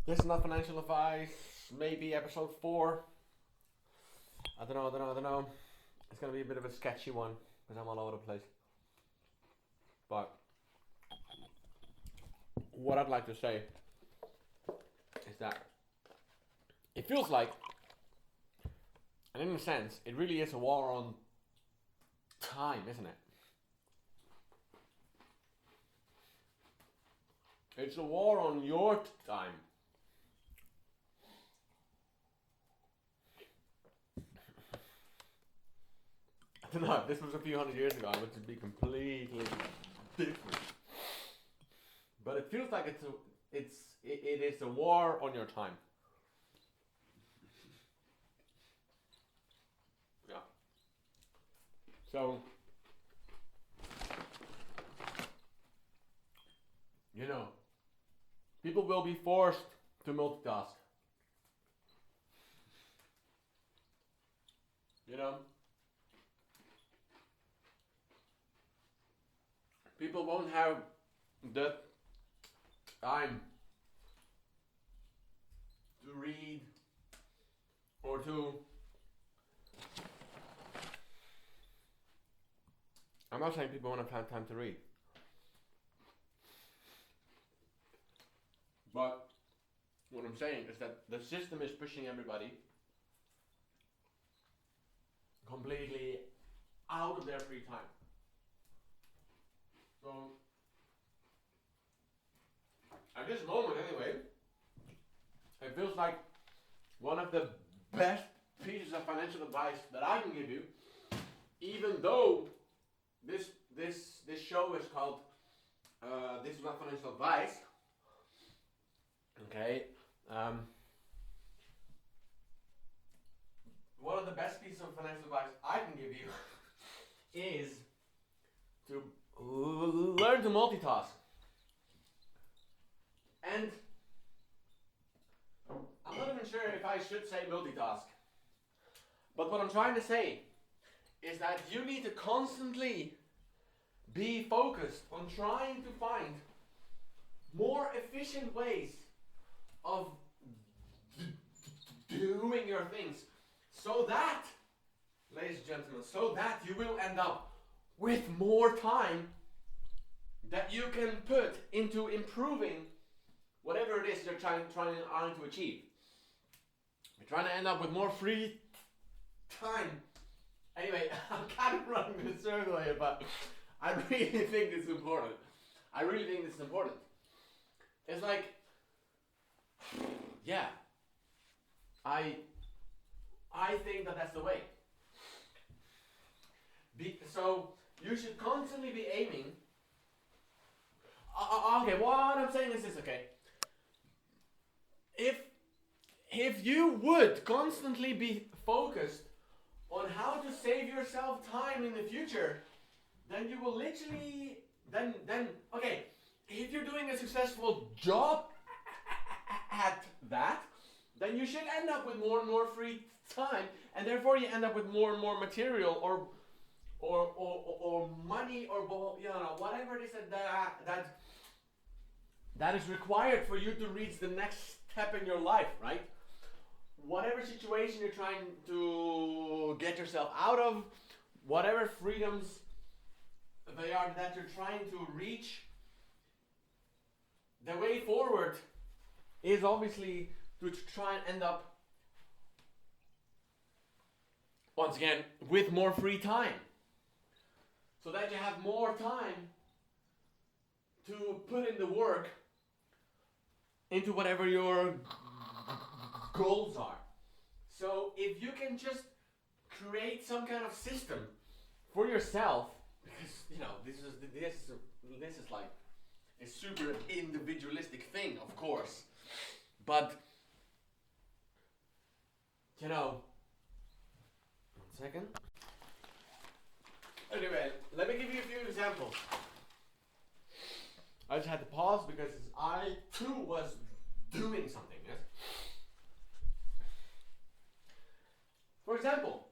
This is not financial advice. Maybe episode 4. I don't know. It's gonna be a bit of a sketchy one because I'm all over the place. But what I'd like to say is that it feels like, and in a sense, it really is a war on time, isn't it? It's a war on your time. I don't know, if this was a few hundred years ago, I would just be completely different. But it feels like it is a war on your time. Yeah. So, you know, people will be forced to multitask. You know, people won't have the time to read or to. I'm not saying people won't have time to read, but what I'm saying is that the system is pushing everybody completely out of their free time. So, at this moment, anyway, it feels like one of the best pieces of financial advice that I can give you, even though this show is called "This is Not Financial Advice." Okay, one of the best pieces of financial advice I can give you is to learn to multitask. And I'm not even sure if I should say multitask. But what I'm trying to say is that you need to constantly be focused on trying to find more efficient ways of doing your things so that, ladies and gentlemen, so that you will end up with more time that you can put into improving whatever it is you're trying to achieve. You're trying to end up with more free time. Anyway, I'm kind of running in a circle here, but I really think it's important. I really think this is important. It's like, yeah, I think that that's the way. So you should constantly be aiming. Okay, what I'm saying is this. Okay, if you would constantly be focused on how to save yourself time in the future, then you will literally then okay. If you're doing a successful job at that, then you should end up with more and more free time, and therefore you end up with more and more material or money or whatever it is that is required for you to reach the next step in your life, right? Whatever situation you're trying to get yourself out of, whatever freedoms they are that you're trying to reach, the way forward is obviously to try and end up, once again, with more free time. So that you have more time to put in the work into whatever your goals are. So if you can just create some kind of system for yourself, because this is like a super individualistic thing, of course, but one second. Anyway, let me give you a few examples. I just had to pause because I too was doing something, yes? For example,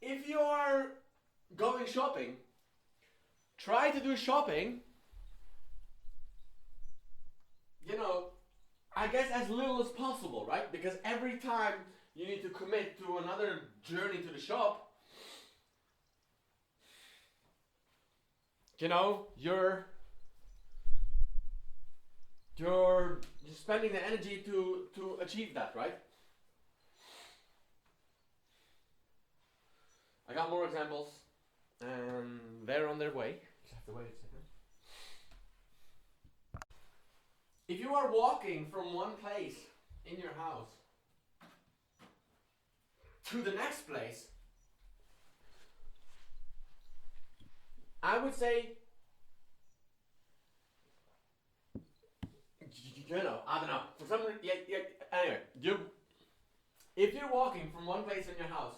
if you are going shopping, try to do shopping, at guess as little as possible, right? Because every time you need to commit to another journey to the shop, you know, you're spending the energy to achieve that, right? I got more examples, and they're on their way. Just have to wait a second. If you are walking from one place in your house to the next place, I would say, you know, I don't know. For some reason, anyway, if you're walking from one place in your house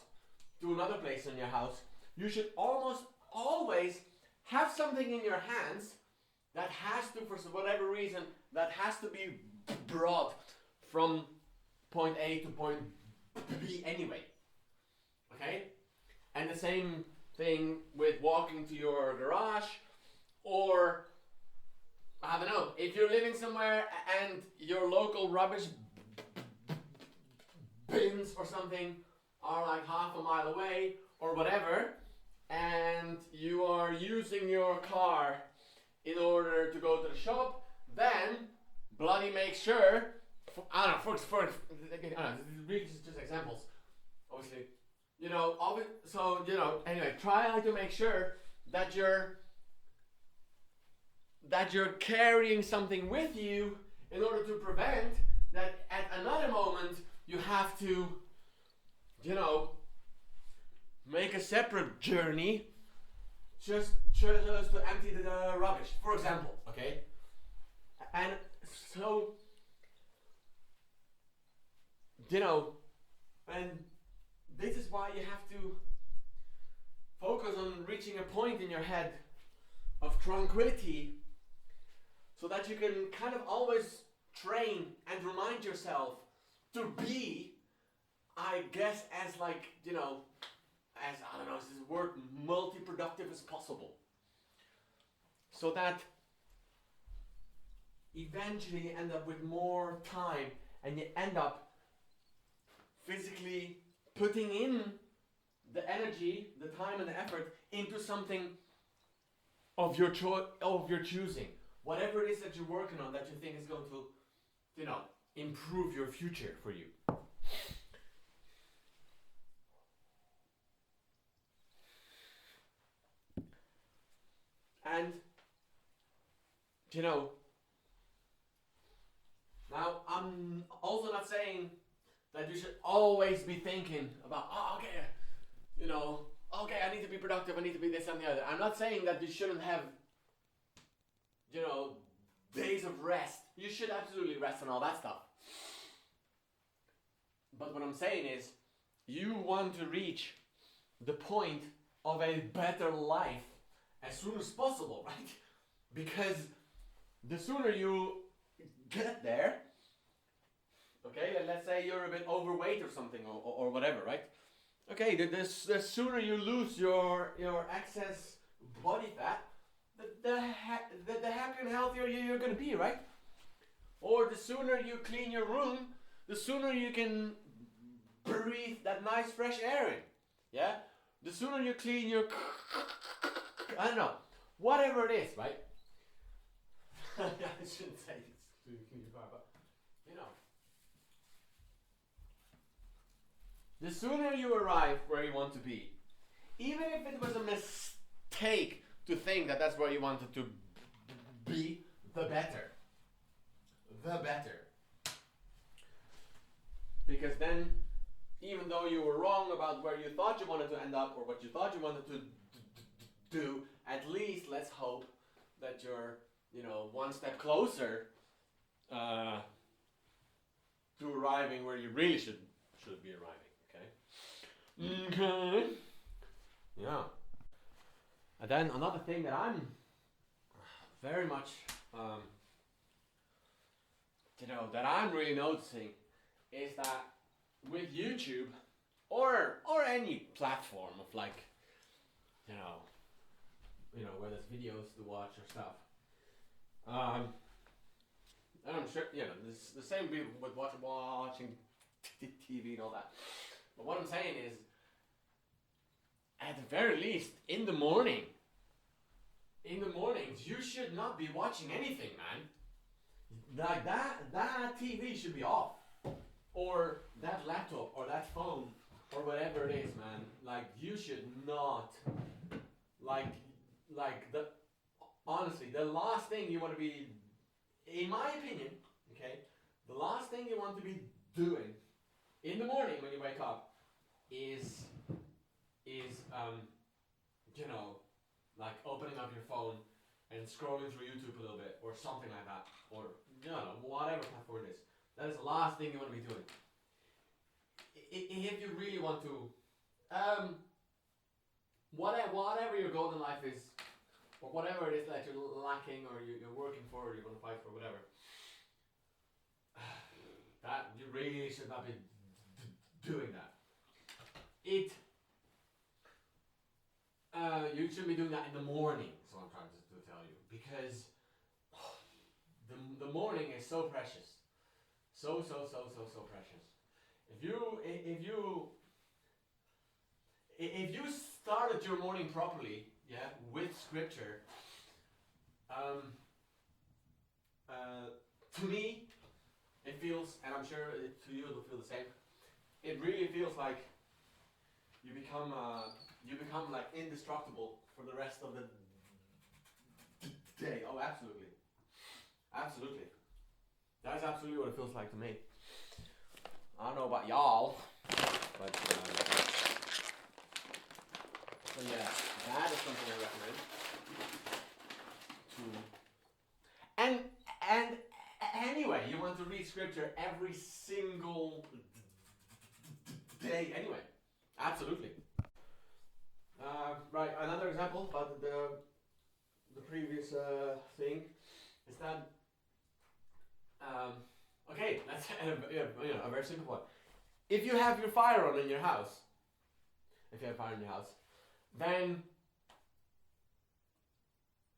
to another place in your house, you should almost always have something in your hands that has to, for whatever reason, that has to be brought from point A to point B anyway. Okay? And the same thing with walking to your garage, or I don't know, if you're living somewhere and your local rubbish bins or something are like half a mile away or whatever, and you are using your car in order to go to the shop, then bloody make sure, I don't know, for really just examples, obviously, you know, so, you know, anyway, try to make sure that you're carrying something with you in order to prevent that at another moment you have to, you know, make a separate journey just to empty the rubbish, for example, okay? And so, you know, and this is why you have to focus on reaching a point in your head of tranquility, so that you can kind of always train and remind yourself to be, I guess, as like, you know, as, I don't know, is this word, multi-productive as possible. So that eventually you end up with more time, and you end up physically putting in the energy, the time and the effort into something of your choosing. Whatever it is that you're working on that you think is going to, you know, improve your future for you. And, you know, now I'm also not saying that you should always be thinking about, oh, okay, you know, okay, I need to be productive, I need to be this and the other. I'm not saying that you shouldn't have, you know, days of rest. You should absolutely rest and all that stuff. But what I'm saying is, you want to reach the point of a better life as soon as possible, right? Because the sooner you get there, okay, and let's say you're a bit overweight or something, or whatever, right? Okay, the sooner you lose your excess body fat, the happier and healthier you're going to be, right? Or the sooner you clean your room, the sooner you can breathe that nice fresh air in. Yeah? The sooner you clean your, I don't know, whatever it is, right? I shouldn't say it's clean your car, but you know. The sooner you arrive where you want to be, even if it was a mistake to think that that's where you wanted to be, the better. The better. Because then, even though you were wrong about where you thought you wanted to end up or what you thought you wanted to do, at least let's hope that you're, you know, one step closer to arriving where you really should be arriving. Okay? Okay. Yeah. And then another thing that I'm very much, you know, that I'm really noticing is that with YouTube or any platform of like, you know, where there's videos to watch or stuff, And I'm sure, you know, this the same people with watching TV and all that. But what I'm saying is, at the very least, in the mornings, you should not be watching anything, man. Like that TV should be off, or that laptop, or that phone, or whatever it is, man. Like you should not, like the honestly, the last thing you want to be, in my opinion, okay, the last thing you want to be doing in the morning when you wake up is you know, like opening up your phone and scrolling through YouTube a little bit or something like that, or you know, whatever platform it is. That is the last thing you want to be doing. If you really want to, whatever your goal in life is, or whatever it is that you're lacking, or you're working for, or you want to fight for, whatever, that you really should not be doing that. You should be doing that in the morning. Is what I'm trying to tell you, because the morning is so precious, so precious. If you started your morning properly, yeah, with scripture, to me, it feels, and I'm sure to you it'll feel the same. It really feels like you become like indestructible for the rest of the day. Oh, absolutely, absolutely. That's absolutely what it feels like to me. I don't know about y'all, but so yeah, that is something I recommend. And anyway, you want to read scripture every single day anyway. Absolutely. Right, another example about the previous thing is that okay, that's a very simple one. If you have your fire on in your house, then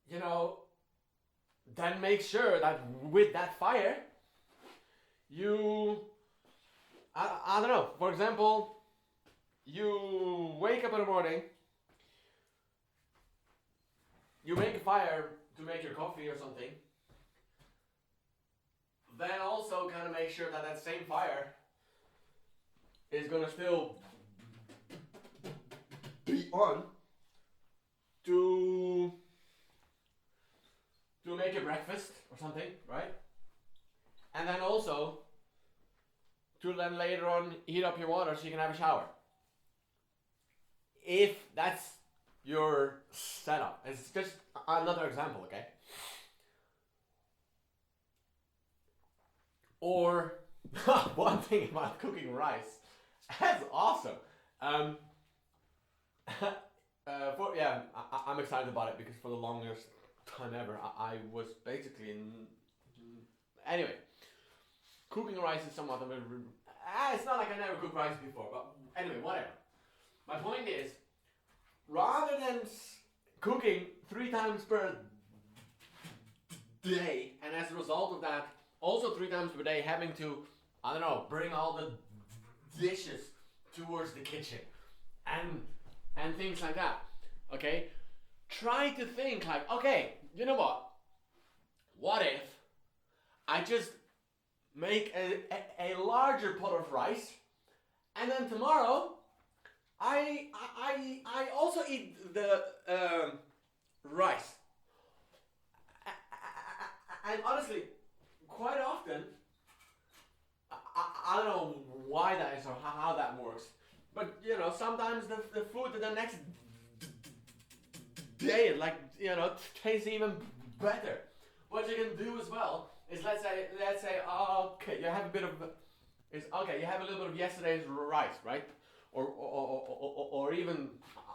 you know, then make sure that with that fire, you I don't know. For example, you wake up in the morning. You make a fire to make your coffee or something. Then also kind of make sure that that same fire is gonna still be on to make your breakfast or something, right? And then also to then later on heat up your water so you can have a shower. If that's your setup. It's just another example, okay? Or one thing about cooking rice. That's awesome. I'm excited about it because for the longest time ever, I was basically anyway. Cooking rice is somewhat of a. It's not like I never cooked rice before, but anyway, whatever. My point is, rather than cooking 3 times per day, and as a result of that, also 3 times per day having to, I don't know, bring all the dishes towards the kitchen, and things like that. Okay, try to think like, okay, you know what? What if I just make a larger pot of rice, and then tomorrow I also eat the rice. And honestly, quite often, I don't know why that is or how that works, but you know, sometimes the food the next day, like, you know, tastes even better. What you can do as well is let's say okay, you have a little bit of yesterday's rice, right? Or even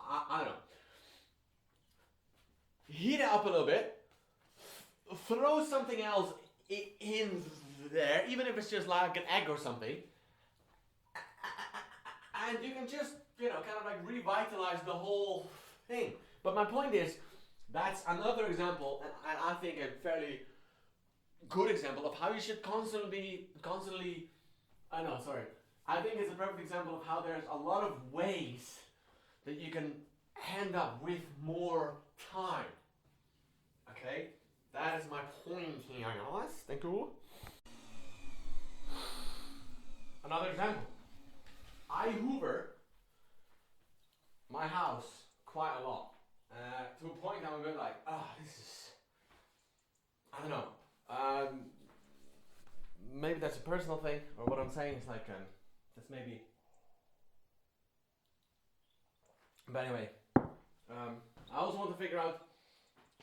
I don't know. Heat it up a little bit. Throw something else in there, even if it's just like an egg or something, and you can just, you know, kind of like revitalize the whole thing. But my point is, that's another example, and I think a fairly good example of how you should I think it's a perfect example of how there's a lot of ways that you can end up with more time. Okay? That is my point here, guys. Thank you. Another example. I hoover my house quite a lot. To a point I'm a bit like, this is, I don't know. Maybe that's a personal thing, or what I'm saying is like, that's maybe. But anyway, I also want to figure out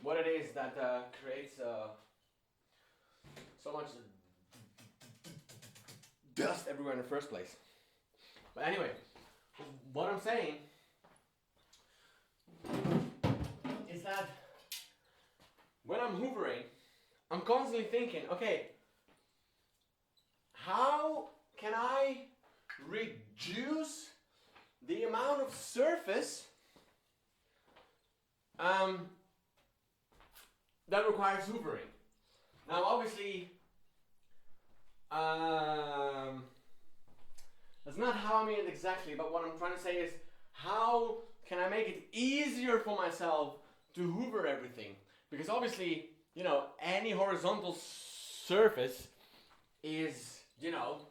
what it is that creates so much dust everywhere in the first place. But anyway, what I'm saying is that when I'm hoovering, I'm constantly thinking, okay, how can I reduce the amount of surface that requires hoovering? Now, obviously, that's not how I mean it exactly, but what I'm trying to say is, how can I make it easier for myself to hoover everything? Because obviously, you know, any horizontal surface is, you know,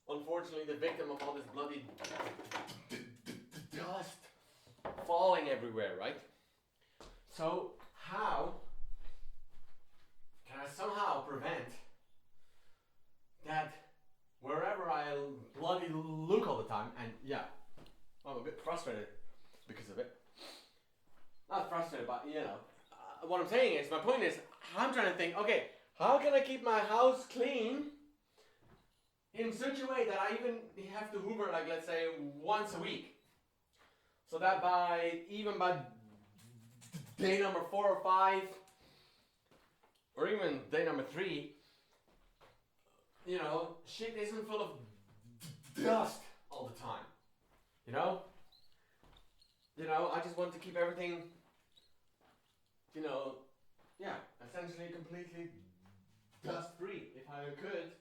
unfortunately the victim of all this bloody dust falling everywhere, right? So how can I somehow prevent that wherever I bloody look all the time, and yeah, I'm a bit frustrated because of it. Not frustrated, but you know, what I'm saying is, my point is, I'm trying to think, okay, how can I keep my house clean in such a way that I even have to hoover, like, let's say, once a week? So that by day number 4 or 5, or even day number 3, you know, shit isn't full of dust all the time. You know? You know, I just want to keep everything, you know, yeah, essentially completely dust-free, if I could.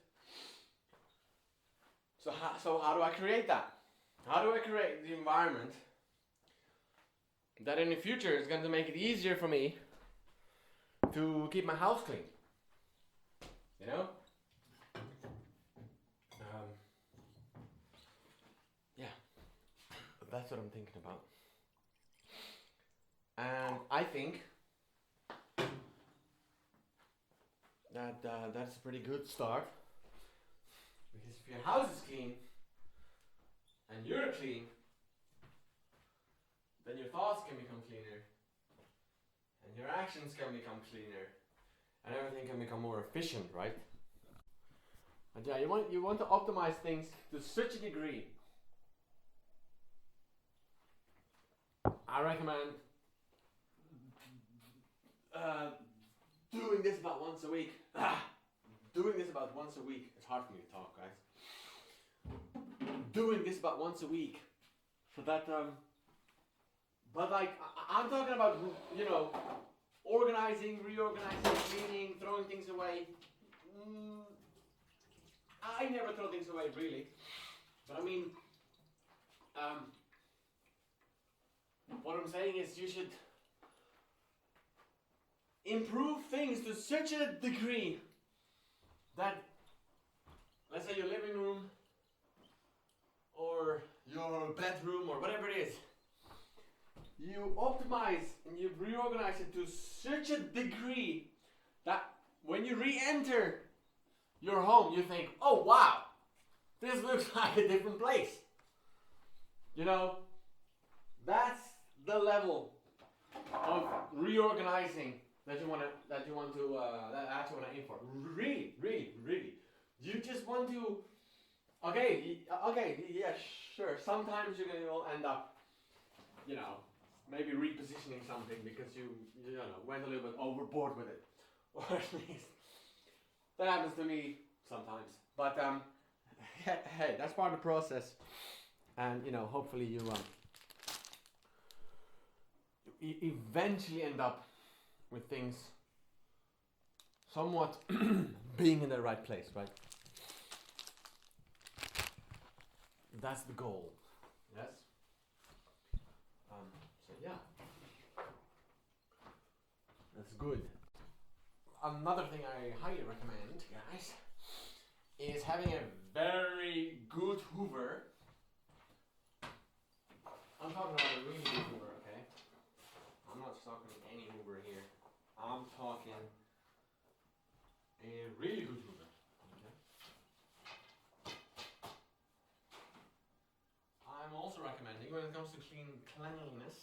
So how do I create that? How do I create the environment that in the future is going to make it easier for me to keep my house clean? You know? Yeah, that's what I'm thinking about. And I think that that's a pretty good start. Because if your house is clean and you're clean, then your thoughts can become cleaner, and your actions can become cleaner, and everything can become more efficient, right? And yeah, you want to optimize things to such a degree. I recommend doing this about once a week. Doing this about once a week. It's hard for me to talk, guys. Doing this about once a week, so that but like I'm talking about, you know, organizing, reorganizing, cleaning, throwing things away. I never throw things away, really. But I mean, what I'm saying is you should improve things to such a degree that, let's say, your living room or your bedroom or whatever it is, you optimize and you reorganize it to such a degree that when you re-enter your home, you think, oh wow, this looks like a different place. You know, that's the level of reorganizing that you want to aim for. Really, really, really. You just want to. Okay, yeah, sure. Sometimes you're gonna end up, you know, maybe repositioning something because you know went a little bit overboard with it, or at least that happens to me sometimes. But hey, that's part of the process, and you know, hopefully you eventually end up with things somewhat being in the right place, right? That's the goal. Yes. So yeah, that's good. Another thing I highly recommend, guys, is having a very good Hoover. I'm talking about a really good Hoover, okay? I'm not talking any Hoover here. I'm talking a really good Hoover. Okay? I'm also recommending, when it comes to cleanliness,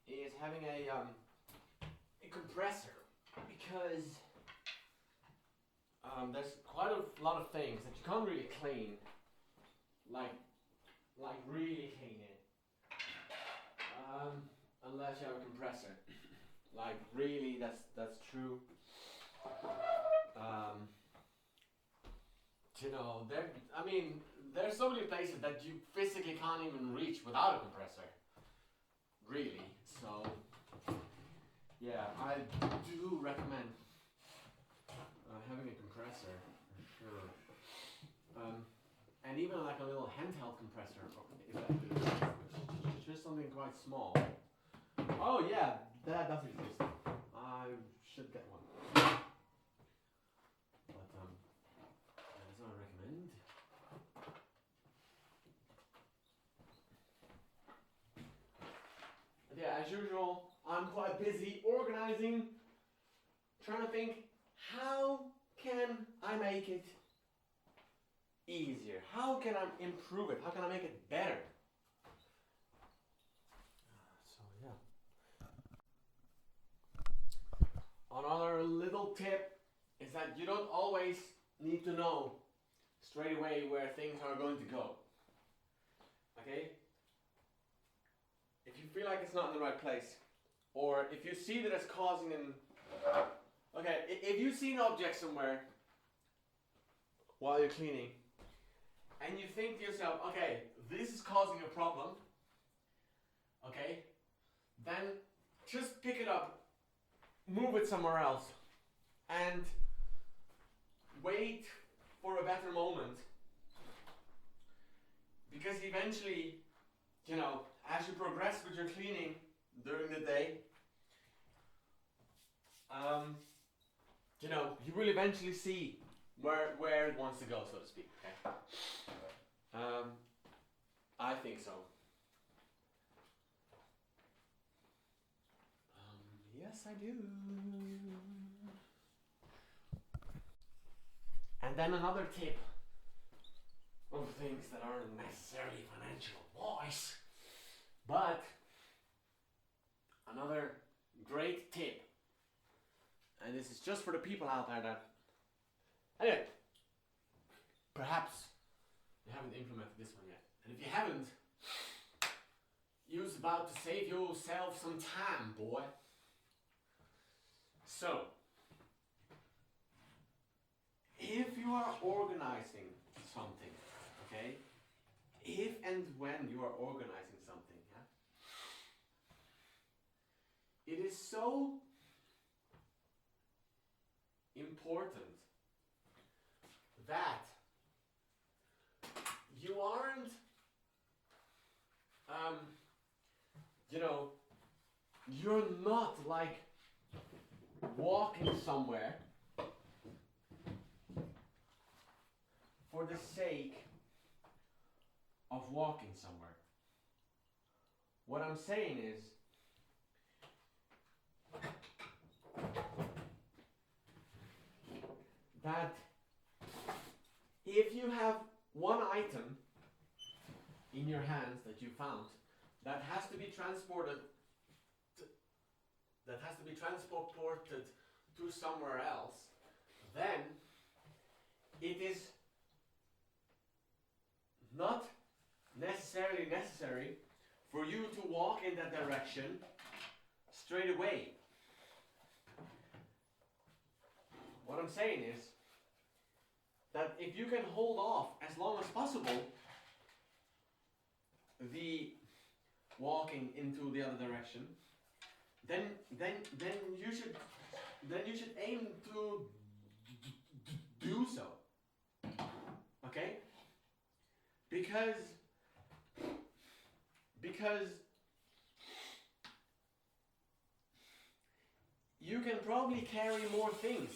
is having a compressor, because there's quite a lot of things that you can't really clean, like really clean it, unless you have a compressor. Like really, that's true. You know, there's so many places that you physically can't even reach without a compressor. Really, so yeah, I do recommend having a compressor for sure. And even like a little handheld compressor, just something quite small. Oh yeah, that does exist. I should get one. But that's what I recommend. But yeah, as usual, I'm quite busy organizing, trying to think, how can I make it easier? How can I improve it? How can I make it better? So yeah. Another little tip is that you don't always need to know straight away where things are going to go. Okay? If you feel like it's not in the right place, or if you see that it's causing an... Okay, if you see an object somewhere while you're cleaning, and you think to yourself, okay, this is causing a problem, okay, then just pick it up, move it somewhere else, and wait for a better moment. Because eventually, you know, as you progress with your cleaning during the day, you know, you will eventually see where it wants to go, so to speak. Okay. I think so. Yes, I do. And then another tip of things that aren't necessarily financial wise, but another great tip, and this is just for the people out there that, anyway, perhaps you haven't implemented this one yet, and if you haven't, you're about to save yourself some time, boy. So, if you are organizing something, okay, if and when you are organizing something, yeah, it is so important that you aren't, you know, you're not like walking somewhere for the sake of walking somewhere. What I'm saying is, that if you have one item in your hands that you found that has to be transported to somewhere else, then it is not necessarily necessary for you to walk in that direction straight away. What I'm saying is that if you can hold off as long as possible the walking into the other direction, then you should then you should aim to do so. Okay? Because you can probably carry more things.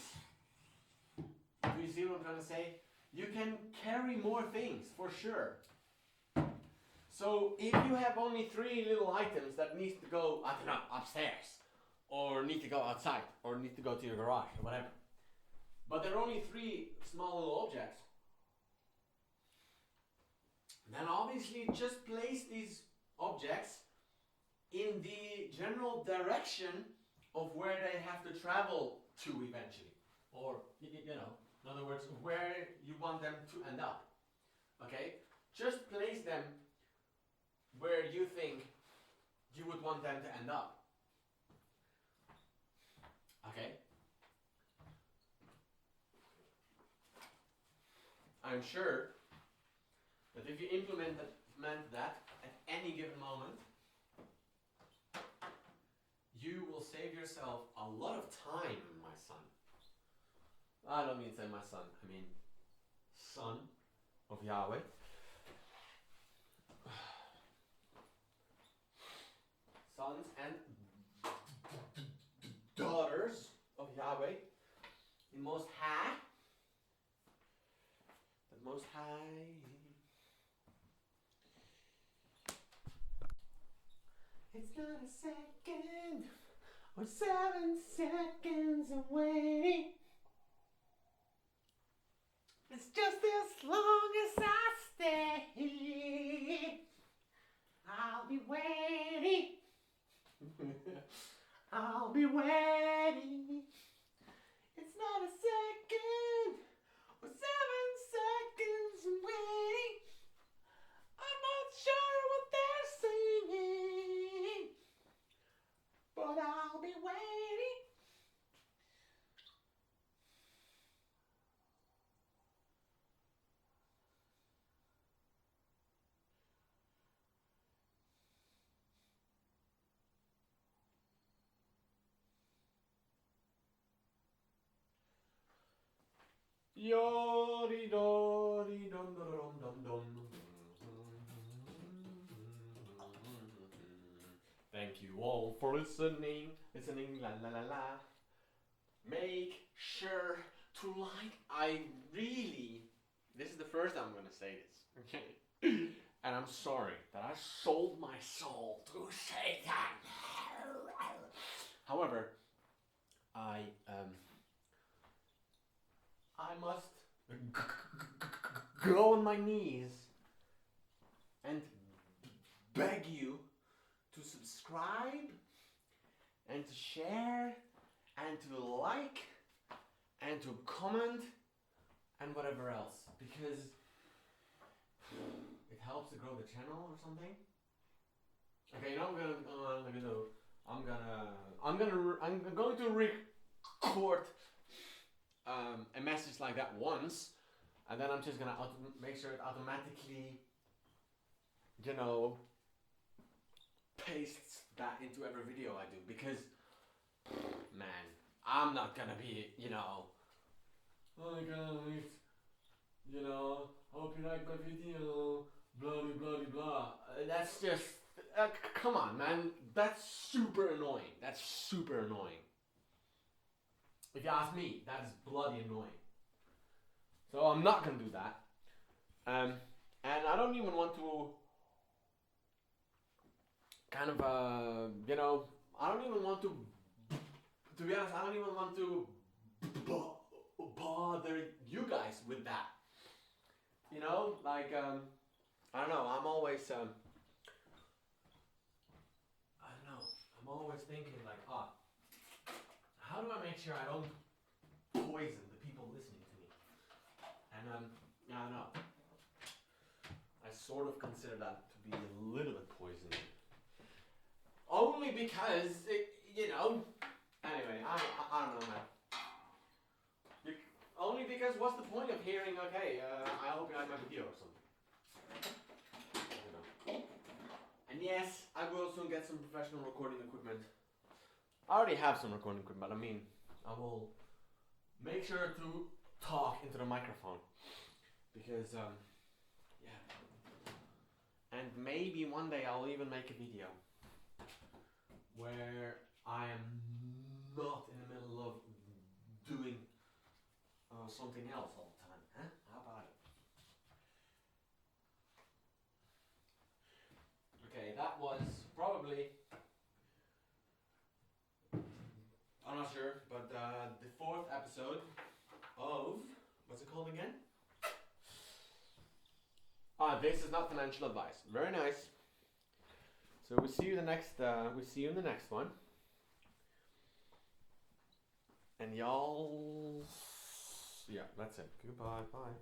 Do you see what I'm trying to say? You can carry more things, for sure. So if you have only 3 little items that needs to go, I don't know, upstairs, or need to go outside, or need to go to your garage, or whatever, but there are only 3 small little objects, then obviously just place these objects in the general direction of where they have to travel to eventually. Or, you know, in other words, where you want them to end up. Okay? Just place them where you think you would want them to end up. Okay? I'm sure that if you implement that at any given moment, you will save yourself a lot of time, my son. I don't mean to say my son, I mean son of Yahweh. Sons and daughters of Yahweh, the Most High. The Most High. It's not a second or 7 seconds away. It's just as long as I stay. I'll be waiting. I'll be waiting. It's not a second or 7 seconds away. I'm not sure what they're singing, but I'll be waiting. Yori dori dum dum dum dum. Thank you all for listening. La la la la. Make sure to like. I really. This is the first time I'm gonna say this. Okay. And I'm sorry that I sold my soul to Satan. However, I must go on my knees and beg you to subscribe and to share and to like and to comment and whatever else, because it helps to grow the channel or something. Okay, you know I'm going to record a message like that once, and then I'm just gonna make sure it automatically, you know, pastes that into every video I do, because man, I'm not gonna be, you know, hi guys, you know, hope you like my video, blah blah blah blah. That's just come on, man, that's super annoying. That's super annoying. If you ask me, that is bloody annoying. So I'm not gonna do that. And I don't even want to kind of, you know, I don't even want to be honest, I don't even want to bother you guys with that. You know, like, I don't know, I'm always, I don't know, I'm always thinking like, how do I make sure I don't poison the people listening to me? And I don't know. I sort of consider that to be a little bit poison. Only because, you know, anyway, I don't know, man. Only because what's the point of hearing, okay, I hope you like my video or something. You know. And yes, I will soon get some professional recording equipment. I already have some recording equipment, I mean, I will make sure to talk into the microphone because yeah, and maybe one day I'll even make a video where I am not in the middle of doing something else all the time. Huh? How about it? Okay, that was probably, I'm not sure, but the 4th episode of, what's it called again? This is not financial advice. Very nice. So we see you in the next one. And y'all, yeah, that's it. Goodbye, bye.